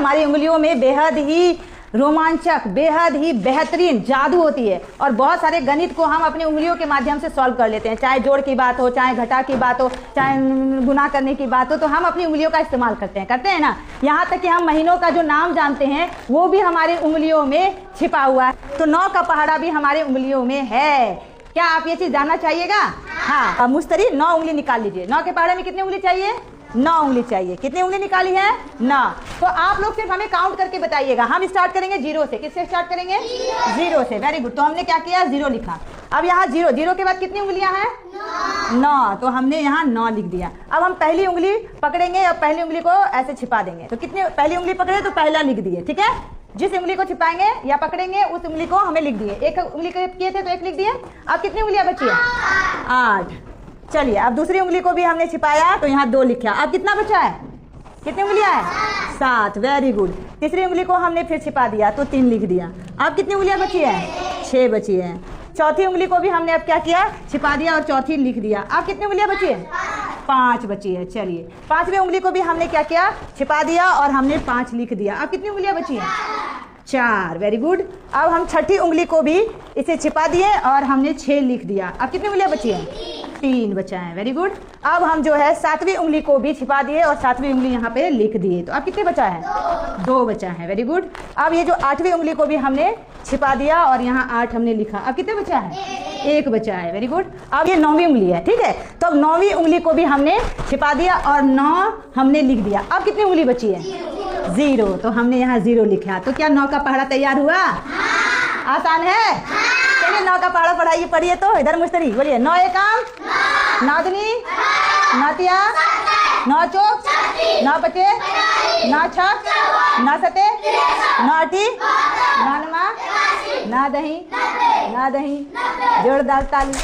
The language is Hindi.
हमारी उंगलियों में बेहद ही रोमांचक, बेहद ही बेहतरीन जादू होती है और बहुत सारे गणित को हम अपनी उंगलियों के माध्यम से सॉल्व कर लेते हैं। चाहे जोड़ की बात हो, चाहे घटा की बात हो, चाहे गुना करने की बात हो, तो हम अपनी उंगलियों का इस्तेमाल करते हैं ना। यहाँ तक कि हम महीनों का जो नाम जानते हैं वो भी हमारी उंगलियों में छिपा हुआ है। तो 9 का पहाड़ा भी हमारी उंगलियों में है। क्या आप ये चीज जानना चाहिएगा? हाँ, मुस्तरी 9 उंगली निकाल लीजिए। 9 के पहाड़े में कितनी उंगली चाहिए? 9 उंगली चाहिए। कितनी उंगली निकाली है? 9। तो आप लोग सिर्फ हमें काउंट करके बताइएगा। हम स्टार्ट करेंगे 0 से। किससे स्टार्ट करेंगे? 0 से। Very good. तो हमने क्या किया? 0 लिखा। अब यहाँ 0 के बाद कितनी उंगलियां हैं? 9। तो हमने यहाँ 9 लिख दिया। अब हम पहली उंगली पकड़ेंगे और पहली उंगली को ऐसे छिपा देंगे। तो कितनी पहली उंगली पकड़े तो पहला लिख दिए, ठीक है। जिस उंगली को छिपाएंगे या पकड़ेंगे उस उंगली को हमें लिख दिए। एक उंगली किए थे तो 1 लिख दिए। अब कितनी उंगलियां बची है? 8। चलिए, अब दूसरी उंगली को भी हमने छिपाया तो यहाँ 2 लिखा। अब कितना बचा है? कितनी उंगलियां हैं? 7। Very good. तीसरी उंगली को हमने फिर छिपा दिया तो 3 लिख दिया। अब कितनी उंगलियां बची है? 6 बची है। चौथी उंगली को भी हमने अब क्या किया? छिपा दिया और चौथी लिख दिया। अब कितनी उंगलियां बची है? 5 बची है। चलिए, 5वीं उंगली को भी हमने क्या किया? छिपा दिया और हमने 5 लिख दिया। अब कितनी उंगलियां बची है? 4। Very good. अब हम छठी उंगली को भी इसे छिपा दिए और हमने 6 लिख दिया। अब कितनी उंगलियां बची है? 3 बचा है। Very good. अब हम जो है 7वीं उंगली को भी छिपा दिए और 7वीं उंगली यहाँ पे लिख दिए। तो अब कितने बचा है? 2 बचा है। Very good. अब ये जो 8वीं उंगली को भी हमने छिपा दिया और यहाँ 8 हमने लिखा। अब कितने बचा है? 1 बचा है। Very good. अब ये 9वीं उंगली है, ठीक है। तो अब 9वीं उंगली को भी हमने छिपा दिया और 9 हमने लिख दिया। अब कितनी उंगली बची है? 0। तो हमने यहाँ 0 लिखा। तो क्या 9 का पहाड़ा तैयार हुआ? आसान है। चलिए 9 का पहाड़ा पढ़ाइए, पढ़िए। तो इधर मुस्तरी बोलिए। 9 एकम 9 दूनी 9 तिया 9 चौक 9 पचे 9 छक 9 सते 9 अठी 9 नमा 9 दही 9 दही। जोरदार ताली।